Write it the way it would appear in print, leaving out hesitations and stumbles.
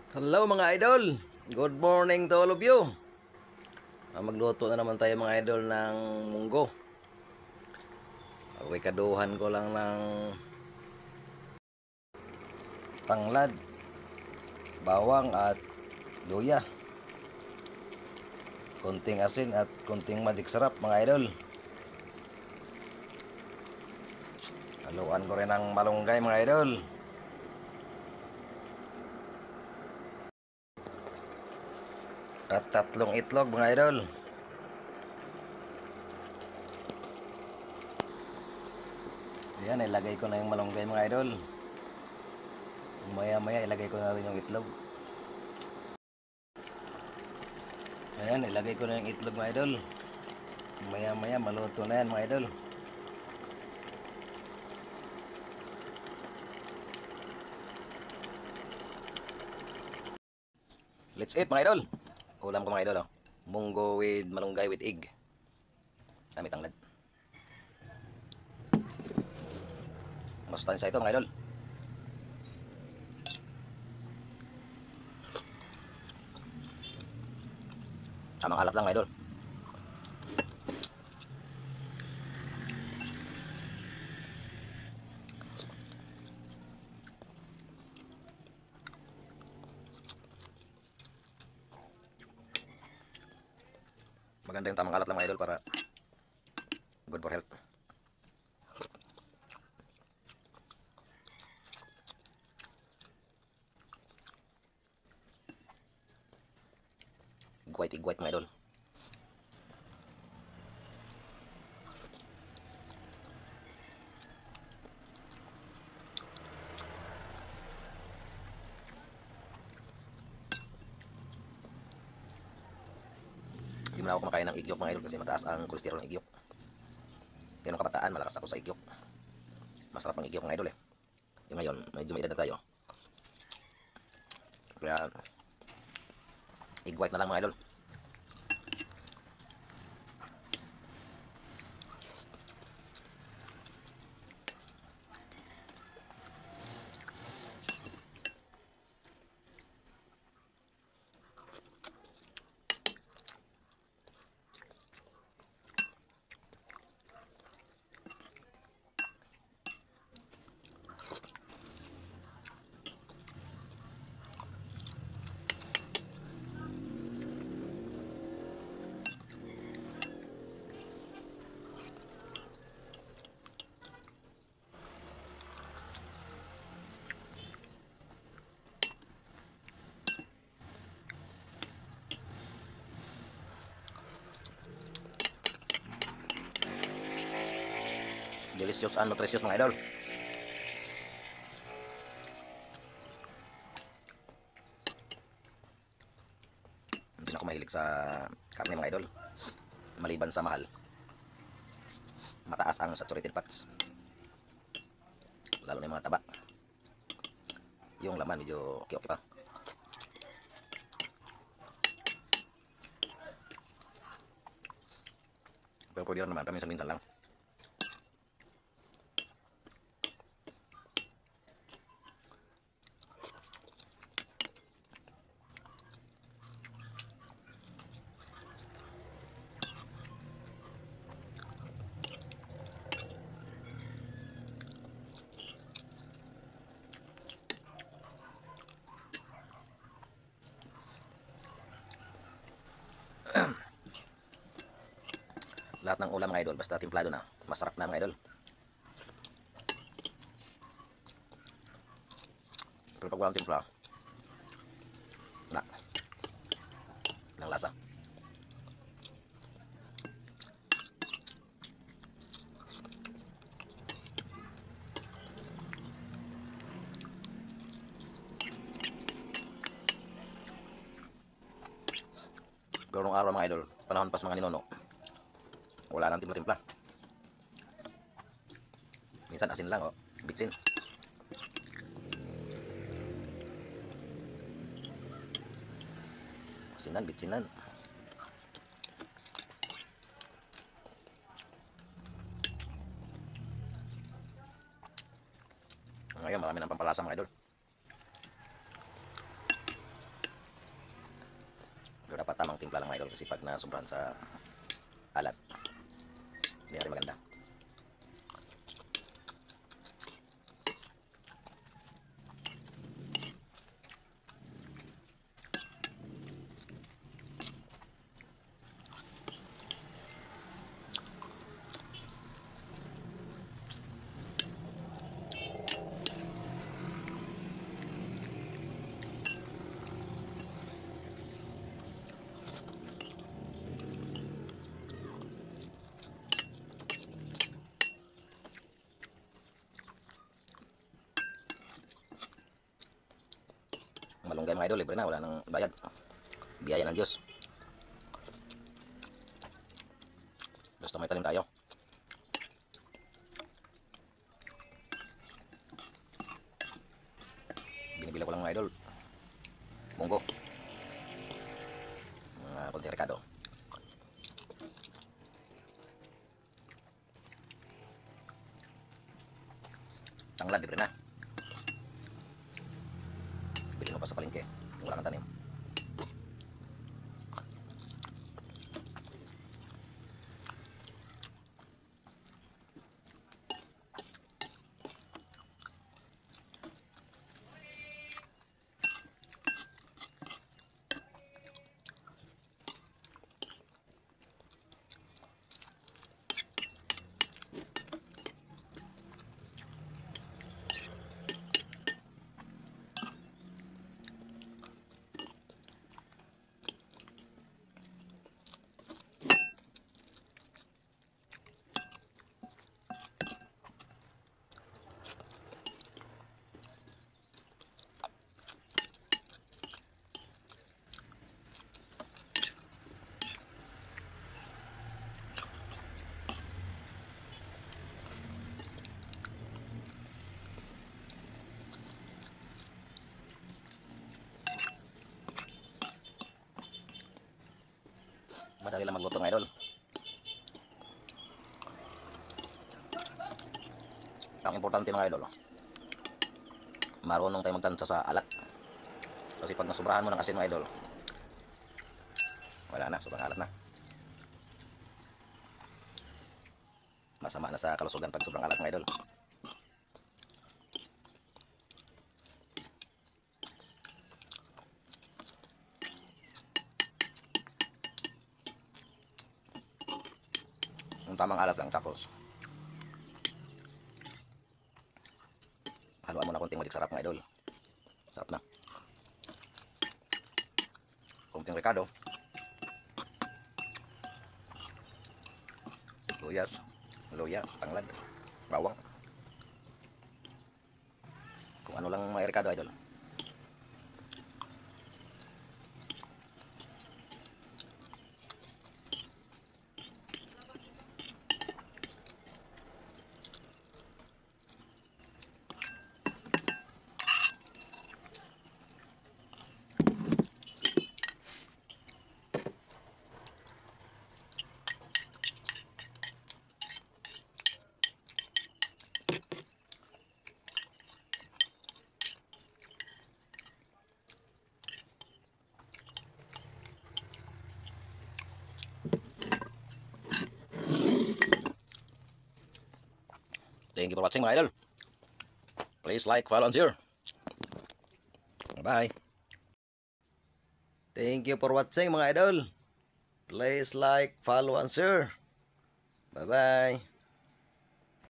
Hello mga idol! Good morning to all of you! Magluto na naman tayo mga idol ng munggo. Kaduhan ko lang ng tanglad, bawang at luya. Konting asin at konting magic sarap mga idol. Haluan ko rin ng malunggay mga idol. At 3 itlog mga idol. Ayan, ilagay ko na yung malunggay mga idol. Maya maya ilagay ko na rin yung itlog. Ayan, ilagay ko na yung itlog mga idol. Maya maya maluto na yan mga idol. Let's eat mga idol. Ulam ko mga idol, oh. Munggo with malunggay with egg. Dami tanglad. Masustansya ito mga idol. Tamang alat lang mga idol. Maganda yung tamang alat lang mga idol para good for health. Igwait mga idol. Hindi mo na ako kumakain ng igyok mga idol kasi mataas ang kolesterol ng igyok. Yan ang kabataan, malakas ako sa igyok. Masarap ang igyok mga idol eh. Yung ngayon, medyo may edad na tayo. Kaya, egg white na lang mga idol. Delicious and nutritious mga idol. Hindi na ako mahilig sa karne mga idol. Maliban sa mahal. Mataas ang saturated fats. Lalo na yung mga taba. Yung laman medyo okay pa. Pero pwede naman kami sa minsan lang. Lahat ng ulam mga idol basta timplado na, masarap na mga idol. Pero pag walang timpla, ng lasa. Pero nung araw mga idol, panahon pa sa mga ninuno, wala nang timpla-timpla. Minsan asin lang, oh, bitsin. Asinan, bitsinan. Ngayon marami ng pampalasa mga idol. tamang timpla lang mga idol, kasi pag nasobrahan sa alat, hindi na rin maganda. Malunggay mga idol, libre na, wala nang bayad. Biyaya ng Diyos. Basta may talim tayo. Binibila ko lang mga idol, munggo, mga konting rekado. Tanglad, libre na. Bilhin mo pa sa palengke, wala kang tanim. Madali lang magluto mga idol. Ang importante mga idol, marunong tayo magtansa sa alat. Kasi pag nasubrahan mo ng asin mga idol, wala na, sobrang alat na. Masama na sa kalusugan pag sobrang alat mga idol. Yung tamang alat lang, tapos haluan mo na konting madik sarap mga idol. Sarap na. Konting rekado, luya, tanglad, bawang, kung ano lang may rekado idol. Thank you for watching mga idol. Please like, follow, and share. Bye. Thank you for watching mga idol. Please like, follow, and share. Bye bye.